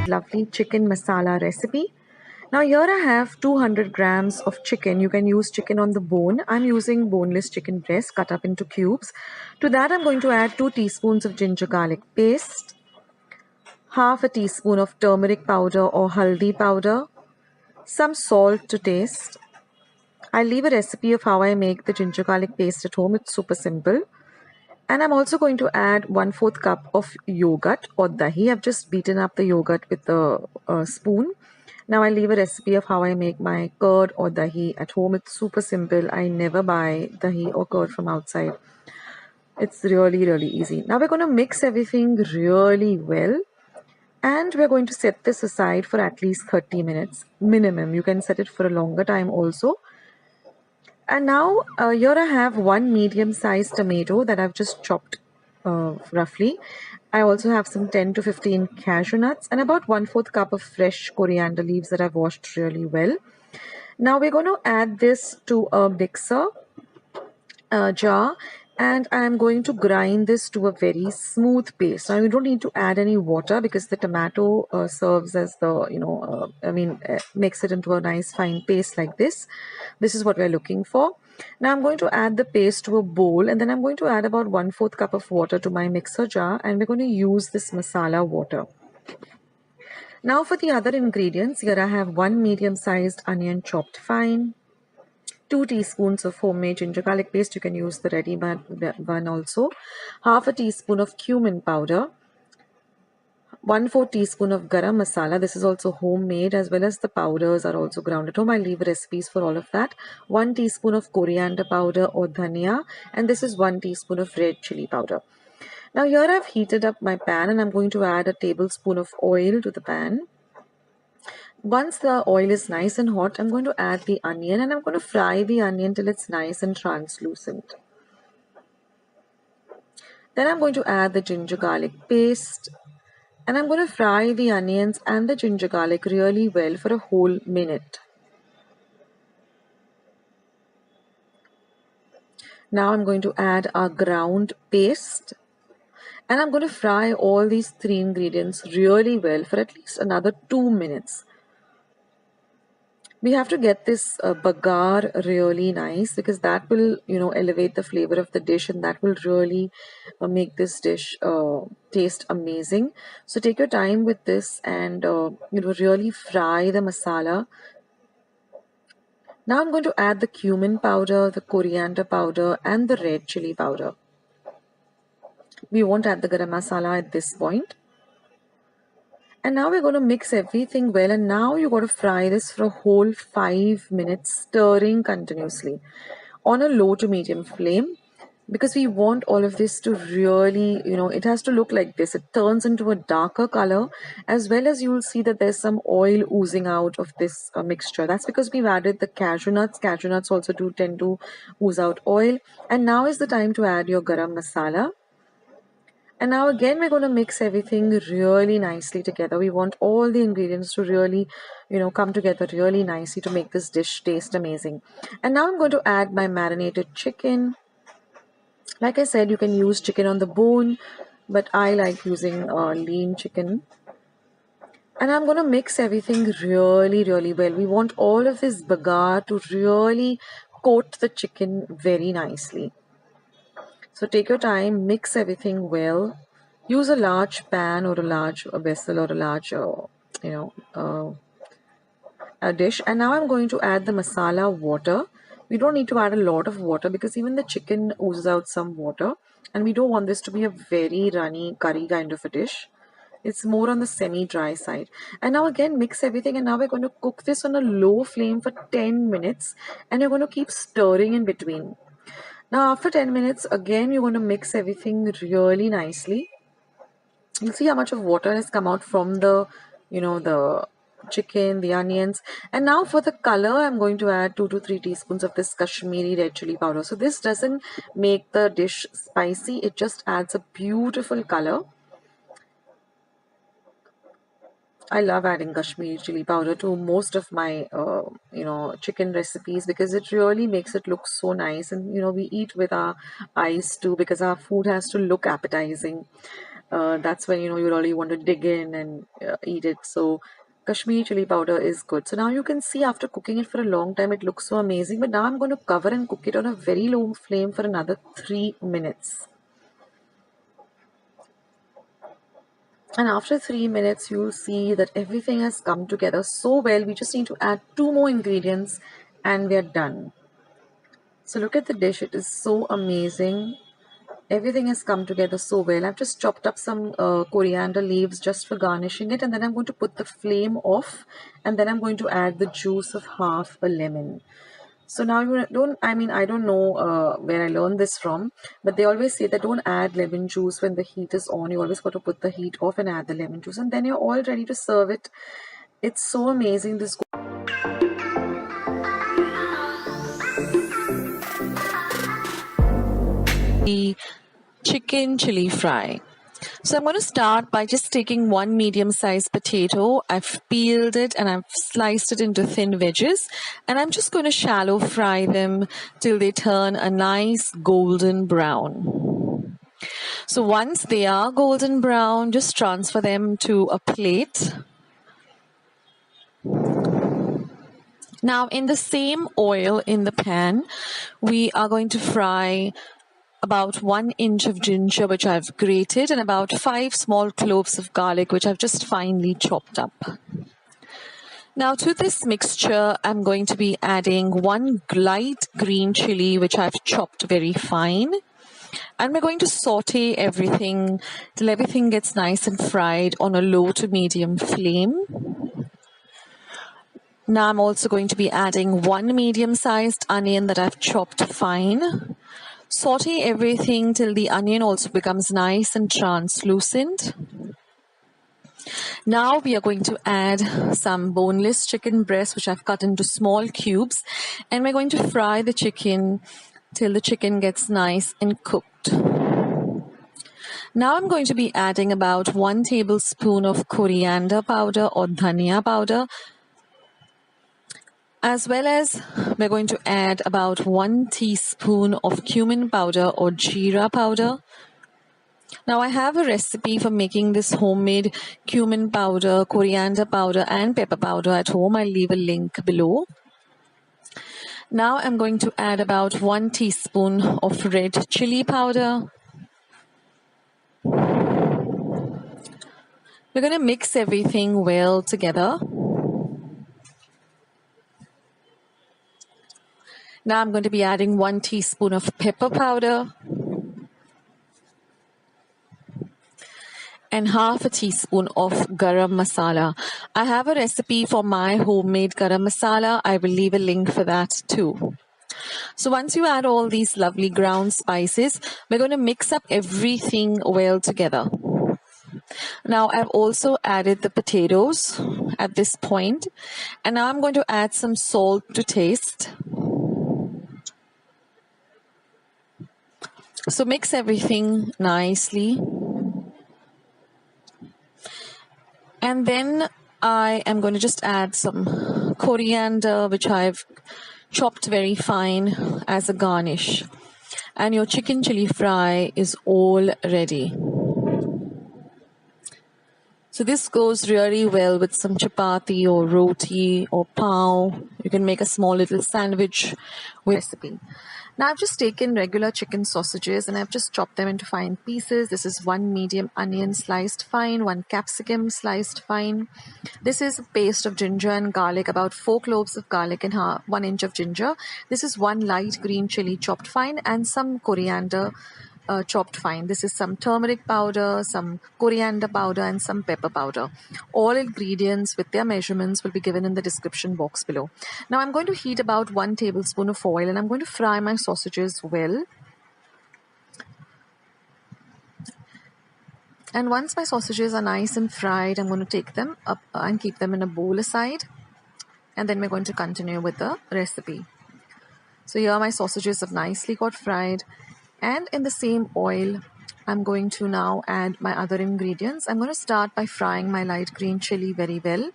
lovely chicken masala recipe. Now here I have 200 grams of chicken. You can use chicken on the bone. I'm using boneless chicken breast cut up into cubes. To that I'm going to add 2 teaspoons of ginger garlic paste, half a teaspoon of turmeric powder or haldi powder, some salt to taste. I'll leave a recipe of how I make the ginger garlic paste at home. It's super simple. And I'm also going to add 1/4 cup of yogurt or dahi. I've just beaten up the yogurt with a spoon. Now I'll leave a recipe of how I make my curd or dahi at home. It's super simple. I never buy dahi or curd from outside. It's really, really easy. Now we're going to mix everything really well. And we're going to set this aside for at least 30 minutes minimum. You can set it for a longer time also. And now here I have one medium-sized tomato that I've just chopped roughly. I also have some 10 to 15 cashew nuts and about 1/4 cup of fresh coriander leaves that I've washed really well. Now we're going to add this to a mixer jar, and I'm going to grind this to a very smooth paste. Now you don't need to add any water because the tomato serves as the, makes it into a nice fine paste like this. This is what we're looking for. Now I'm going to add the paste to a bowl, and then I'm going to add about 1/4 cup of water to my mixer jar, and we're going to use this masala water. Now for the other ingredients, here I have one medium-sized onion chopped fine, 2 teaspoons of homemade ginger garlic paste. You can use the ready-made one also. Half a teaspoon of cumin powder. 1/4 teaspoon of garam masala. This is also homemade, as well as the powders are also ground at home. I'll leave recipes for all of that. 1 teaspoon of coriander powder or dhania. And this is 1 teaspoon of red chili powder. Now here I've heated up my pan and I'm going to add a tablespoon of oil to the pan. Once the oil is nice and hot, I'm going to add the onion and I'm going to fry the onion till it's nice and translucent. Then I'm going to add the ginger garlic paste and I'm going to fry the onions and the ginger garlic really well for a whole minute. Now I'm going to add our ground paste and I'm going to fry all these 3 ingredients really well for at least another 2 minutes. We have to get this bagar really nice because that will, elevate the flavor of the dish, and that will really make this dish taste amazing. So take your time with this and, really fry the masala. Now I'm going to add the cumin powder, the coriander powder, and the red chili powder. We won't add the garam masala at this point. And now we're going to mix everything well, and now you've got to fry this for a whole 5 minutes, stirring continuously on a low to medium flame, because we want all of this to really, it has to look like this. It turns into a darker color, as well as you will see that there's some oil oozing out of this mixture. That's because we've added the cashew nuts. Cashew nuts also do tend to ooze out oil. And now is the time to add your garam masala. And now again, we're going to mix everything really nicely together. We want all the ingredients to really, come together really nicely to make this dish taste amazing. And now I'm going to add my marinated chicken. Like I said, you can use chicken on the bone, but I like using lean chicken. And I'm going to mix everything really, really well. We want all of this bagar to really coat the chicken very nicely. So take your time, mix everything well. Use a large pan or a large vessel or a large, a dish. And now I'm going to add the masala water. We don't need to add a lot of water because even the chicken oozes out some water. And we don't want this to be a very runny curry kind of a dish. It's more on the semi-dry side. And now again, mix everything. And now we're going to cook this on a low flame for 10 minutes. And you're going to keep stirring in between. Now after 10 minutes, again, you're going to mix everything really nicely. You'll see how much of water has come out from the, the chicken, the onions. And now for the color, I'm going to add 2 to 3 teaspoons of this Kashmiri red chili powder. So this doesn't make the dish spicy. It just adds a beautiful color. I love adding Kashmiri chili powder to most of my, chicken recipes because it really makes it look so nice. And, we eat with our eyes too because our food has to look appetizing. that's when you really want to dig in and eat it. So Kashmiri chili powder is good. So now you can see after cooking it for a long time, it looks so amazing. But now I'm going to cover and cook it on a very low flame for another 3 minutes. And after 3 minutes, you'll see that everything has come together so well. We just need to add 2 more ingredients and we are done. So look at the dish. It is so amazing. Everything has come together so well. I've just chopped up some coriander leaves just for garnishing it, and then I'm going to put the flame off, and then I'm going to add the juice of half a lemon. So now I don't know where I learned this from, but they always say that don't add lemon juice when the heat is on. You always got to put the heat off and add the lemon juice, and then you're all ready to serve it. It's so amazing. This chicken chili fry. So I'm going to start by just taking one medium-sized potato. I've peeled it and I've sliced it into thin wedges, and I'm just going to shallow fry them till they turn a nice golden brown. So once they are golden brown, just transfer them to a plate. Now in the same oil in the pan, we are going to fry about 1 inch of ginger, which I've grated, and about 5 small cloves of garlic, which I've just finely chopped up. Now to this mixture, I'm going to be adding 1 light green chili, which I've chopped very fine. And we're going to saute everything till everything gets nice and fried on a low to medium flame. Now I'm also going to be adding 1 medium-sized onion that I've chopped fine. Saute everything till the onion also becomes nice and translucent. Now we are going to add some boneless chicken breast, which I've cut into small cubes, and we're going to fry the chicken till the chicken gets nice and cooked. Now I'm going to be adding about 1 tablespoon of coriander powder or dhania powder, as well as we're going to add about 1 teaspoon of cumin powder or jeera powder. Now I have a recipe for making this homemade cumin powder, coriander powder and pepper powder at home. I'll leave a link below. Now I'm going to add about 1 teaspoon of red chili powder. We're going to mix everything well together. Now I'm going to be adding 1 teaspoon of pepper powder and half a teaspoon of garam masala. I have a recipe for my homemade garam masala. I will leave a link for that too. So once you add all these lovely ground spices, we're going to mix up everything well together. Now I've also added the potatoes at this point, and now I'm going to add some salt to taste. So mix everything nicely. And then I am going to just add some coriander, which I've chopped very fine as a garnish. And your chicken chili fry is all ready. So this goes really well with some chapati or roti or pav. You can make a small little sandwich with recipe. Now I've just taken regular chicken sausages and I've just chopped them into fine pieces. This is 1 medium onion sliced fine, 1 capsicum sliced fine. This is a paste of ginger and garlic, about 4 cloves of garlic and 1 inch of ginger. This is 1 light green chili chopped fine and some coriander chopped fine. This is some turmeric powder, some coriander powder and some pepper powder. All ingredients with their measurements will be given in the description box below. Now I'm going to heat about 1 tablespoon of oil and I'm going to fry my sausages well. And once my sausages are nice and fried, I'm going to take them up and keep them in a bowl aside. And then we're going to continue with the recipe. So here my sausages have nicely got fried. And in the same oil, I'm going to now add my other ingredients. I'm going to start by frying my light green chili very well.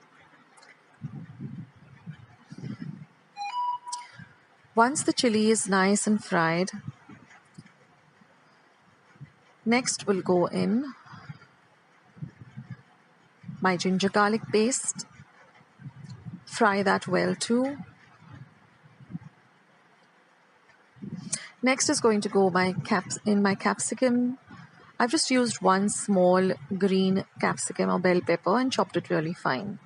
Once the chili is nice and fried, next we'll go in my ginger garlic paste. Fry that well too. Next is going to go my capsicum. I've just used one small green capsicum or bell pepper and chopped it really fine.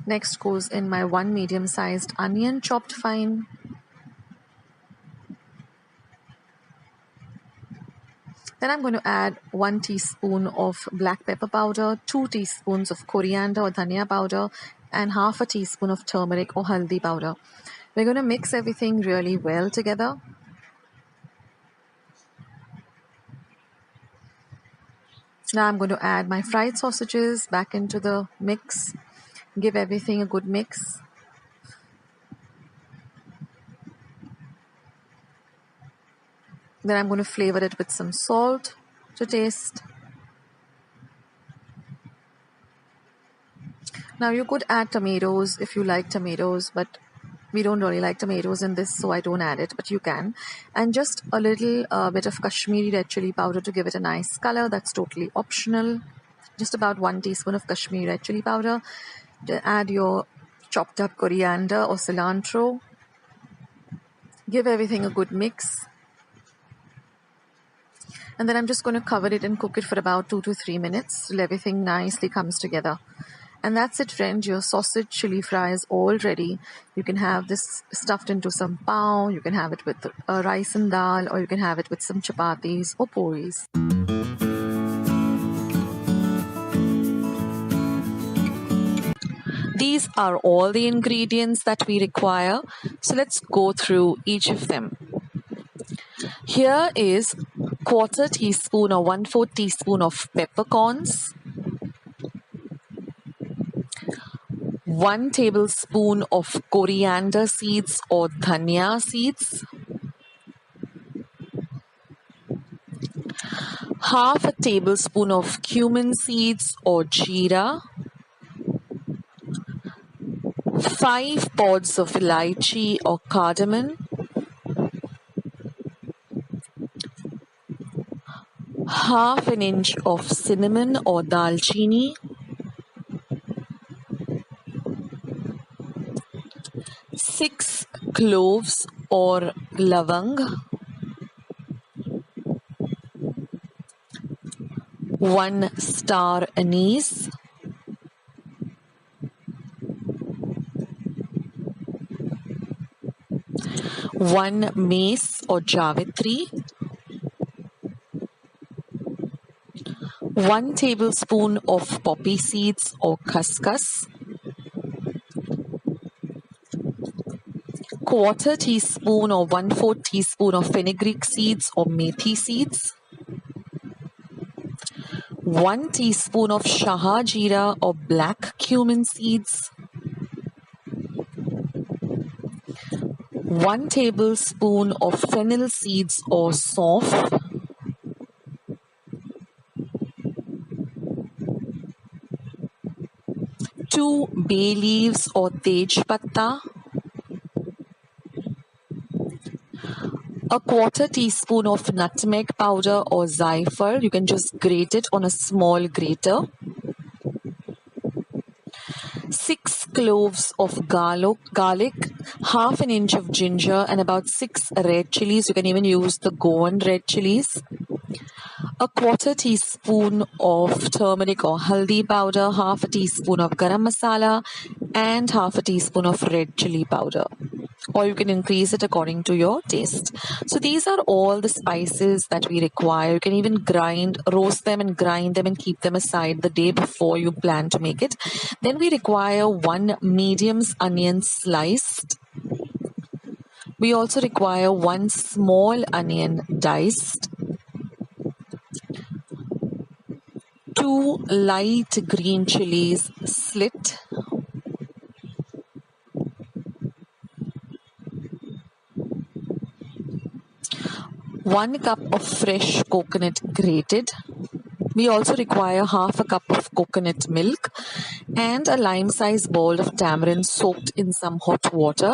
Next goes in my one medium-sized onion chopped fine. Then I'm going to add 1 teaspoon of black pepper powder, 2 teaspoons of coriander or dhania powder, and half a teaspoon of turmeric or haldi powder. We're going to mix everything really well together. Now I'm going to add my fried sausages back into the mix. Give everything a good mix. Then I'm going to flavor it with some salt to taste. Now you could add tomatoes if you like tomatoes, but we don't really like tomatoes in this, so I don't add it, but you can. And just a little bit of Kashmiri red chili powder to give it a nice color. That's totally optional. Just about 1 teaspoon of Kashmiri red chili powder. Add your chopped up coriander or cilantro. Give everything a good mix. And then I'm just going to cover it and cook it for about 2 to 3 minutes till everything nicely comes together. And that's it, friends. Your sausage chili fry is all ready. You can have this stuffed into some pav, you can have it with rice and dal, or you can have it with some chapatis or puris. These are all the ingredients that we require. So let's go through each of them. Here is 1/4 teaspoon or 1/4 teaspoon of peppercorns, 1 tablespoon of coriander seeds or dhania seeds, half a tablespoon of cumin seeds or jeera, 5 pods of elaichi or cardamom, half an inch of cinnamon or dalchini, 6 cloves or lavang, 1 star anise, 1 mace or javitri, 1 tablespoon of poppy seeds or khaskhas, 1/4 teaspoon or 1/4 teaspoon of fenugreek seeds or methi seeds, 1 teaspoon of shaha jeera or black cumin seeds, 1 tablespoon of fennel seeds or sauf, 2 bay leaves or tej patta, 1/4 teaspoon of nutmeg powder or zaifar. You can just grate it on a small grater. 6 cloves of garlic, half an inch of ginger, and about 6 red chilies. You can even use the Goan red chilies. 1/4 teaspoon of turmeric or haldi powder, half a teaspoon of garam masala, and half a teaspoon of red chili powder. Or you can increase it according to your taste. So these are all the spices that we require. You can even roast them and grind them and keep them aside the day before you plan to make it. Then we require 1 medium onion sliced. We also require 1 small onion diced, 2 light green chilies slit, 1 cup of fresh coconut grated. We also require half a cup of coconut milk and a lime-sized bowl of tamarind soaked in some hot water.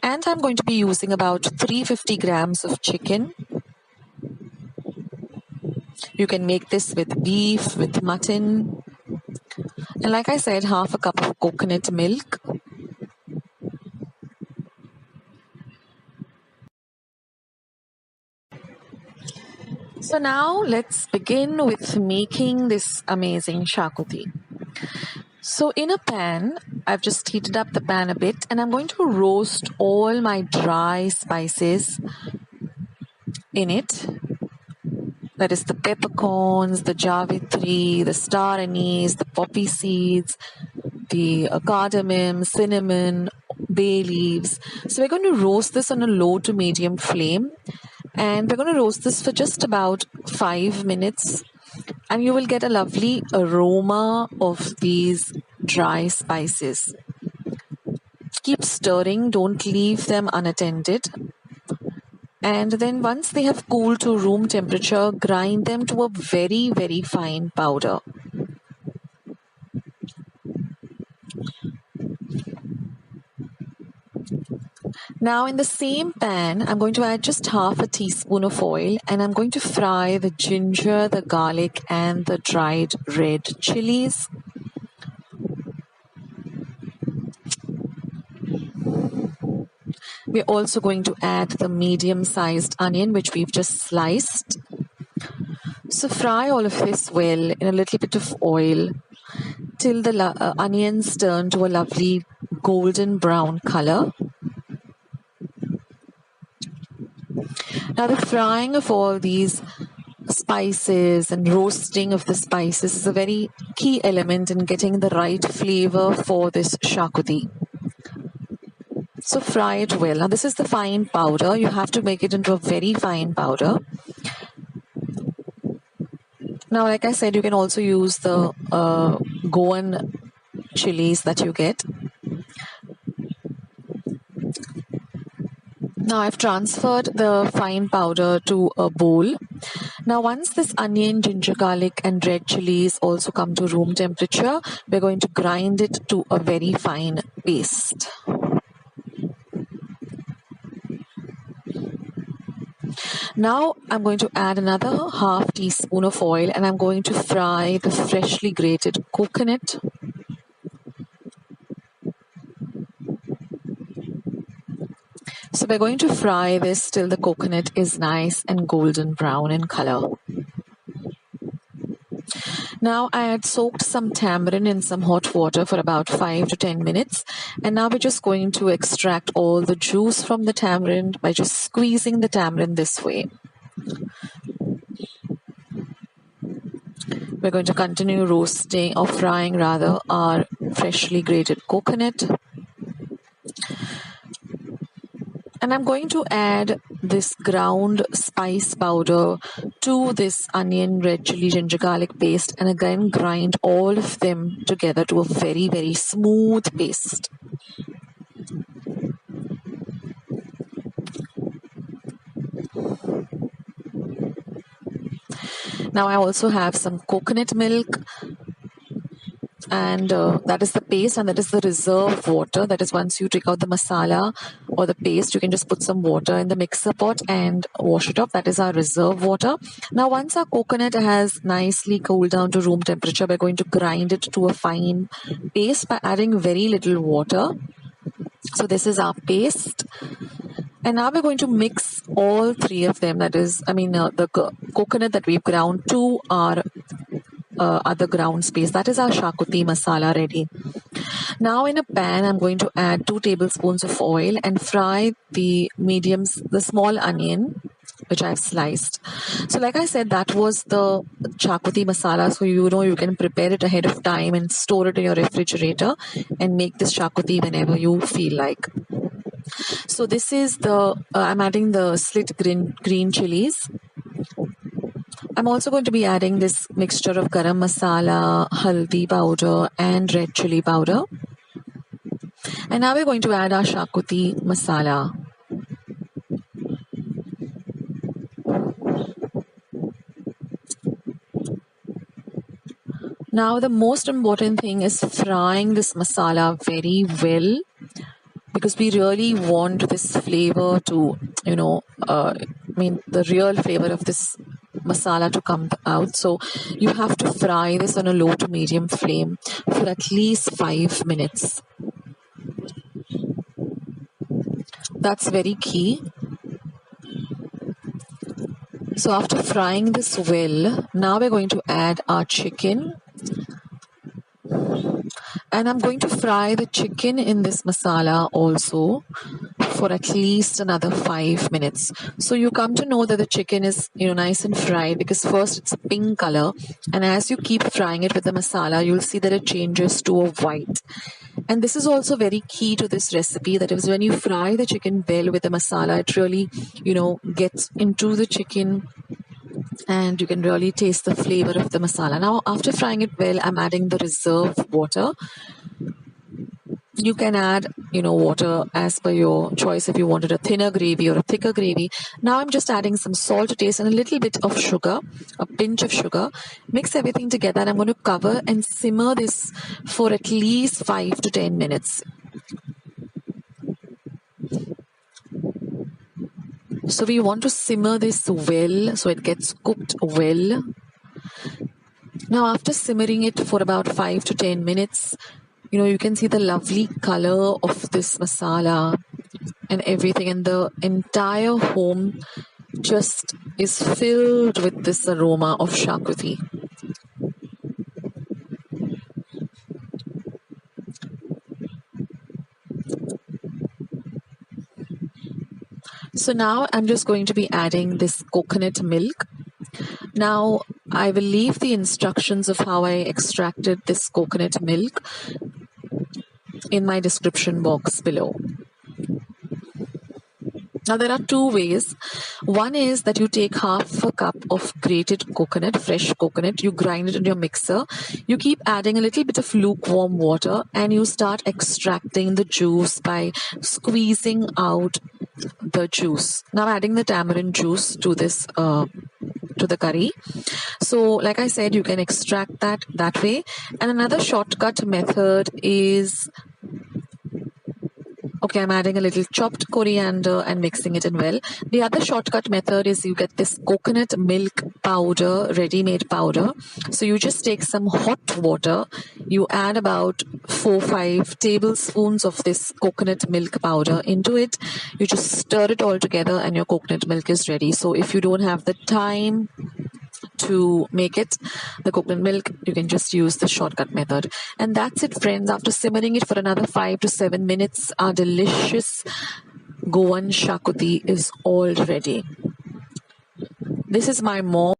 And I'm going to be using about 350 grams of chicken. You can make this with beef, with mutton. And like I said, half a cup of coconut milk. So now let's begin with making this amazing Xacuti. So in a pan, I've just heated up the pan a bit and I'm going to roast all my dry spices in it. That is the peppercorns, the javitri, the star anise, the poppy seeds, the cardamom, cinnamon, bay leaves. So we're going to roast this on a low to medium flame, and we're going to roast this for just about 5 minutes, and you will get a lovely aroma of these dry spices. Keep stirring, don't leave them unattended. And then once they have cooled to room temperature, grind them to a very, very fine powder. Now in the same pan, I'm going to add just half a teaspoon of oil and I'm going to fry the ginger, the garlic and the dried red chilies. We're also going to add the medium-sized onion which we've just sliced. So fry all of this well in a little bit of oil till the onions turn to a lovely golden brown color. Now the frying of all these spices and roasting of the spices is a very key element in getting the right flavor for this Xacuti. So fry it well. Now this is the fine powder. You have to make it into a very fine powder. Now like I said, you can also use the Goan chilies that you get. Now I've transferred the fine powder to a bowl. Now once this onion, ginger, garlic and red chilies also come to room temperature, we're going to grind it to a very fine paste. Now I'm going to add another half teaspoon of oil and I'm going to fry the freshly grated coconut. So we're going to fry this till the coconut is nice and golden brown in color. Now I had soaked some tamarind in some hot water for about 5 to 10 minutes. And now we're just going to extract all the juice from the tamarind by just squeezing the tamarind this way. We're going to continue roasting or frying rather our freshly grated coconut. And I'm going to add this ground spice powder to this onion, red chili, ginger, garlic paste and again grind all of them together to a very, very smooth paste. Now I also have some coconut milk, and that is the paste and that is the reserve water. That is once you take out the masala or the paste, you can just put some water in the mixer pot and wash it off. That is our reserve water. Now once our coconut has nicely cooled down to room temperature, we're going to grind it to a fine paste by adding very little water. So this is our paste. And now we're going to mix all three of them. That is, the coconut that we've ground to our other ground space. That is our Xacuti masala ready. Now in a pan, I'm going to add 2 tablespoons of oil and fry the small onion, which I've sliced. So like I said, that was the Xacuti masala. So you can prepare it ahead of time and store it in your refrigerator and make this Xacuti whenever you feel like. So this is I'm adding the slit green chilies. I'm also going to be adding this mixture of garam masala, haldi powder and red chili powder. And now we're going to add our Xacuti masala. Now the most important thing is frying this masala very well, because we really want this flavor to, the real flavor of this masala to come out. So you have to fry this on a low to medium flame for at least 5 minutes. That's very key. So after frying this well, now we're going to add our chicken. And I'm going to fry the chicken in this masala also for at least another 5 minutes. So you come to know that the chicken is, nice and fried, because first it's a pink color, and as you keep frying it with the masala, you'll see that it changes to a white. And this is also very key to this recipe, that is when you fry the chicken well with the masala, it really, gets into the chicken and you can really taste the flavor of the masala. Now, after frying it well, I'm adding the reserve water. You can add, water as per your choice if you wanted a thinner gravy or a thicker gravy. Now I'm just adding some salt to taste and a little bit of sugar, a pinch of sugar. Mix everything together and I'm going to cover and simmer this for at least 5 to 10 minutes. So we want to simmer this well so it gets cooked well. Now after simmering it for about 5 to 10 minutes, you can see the lovely color of this masala and everything, and the entire home just is filled with this aroma of Xacuti. So now I'm just going to be adding this coconut milk. Now I will leave the instructions of how I extracted this coconut milk in my description box below. Now there are two ways. One is that you take half a cup of grated coconut, fresh coconut, you grind it in your mixer, you keep adding a little bit of lukewarm water and you start extracting the juice by squeezing out the juice. Now adding the tamarind juice to this to the curry. So like I said, you can extract that way. And another shortcut method is, okay, I'm adding a little chopped coriander and mixing it in well. The other shortcut method is you get this coconut milk powder, ready-made powder. So you just take some hot water, you add about 4-5 tablespoons of this coconut milk powder into it. You just stir it all together and your coconut milk is ready. So if you don't have the time to make it, the coconut milk, you can just use the shortcut method. And that's it, friends. After simmering it for another 5 to 7 minutes, our delicious Goan Xacuti is all ready. This is my mom.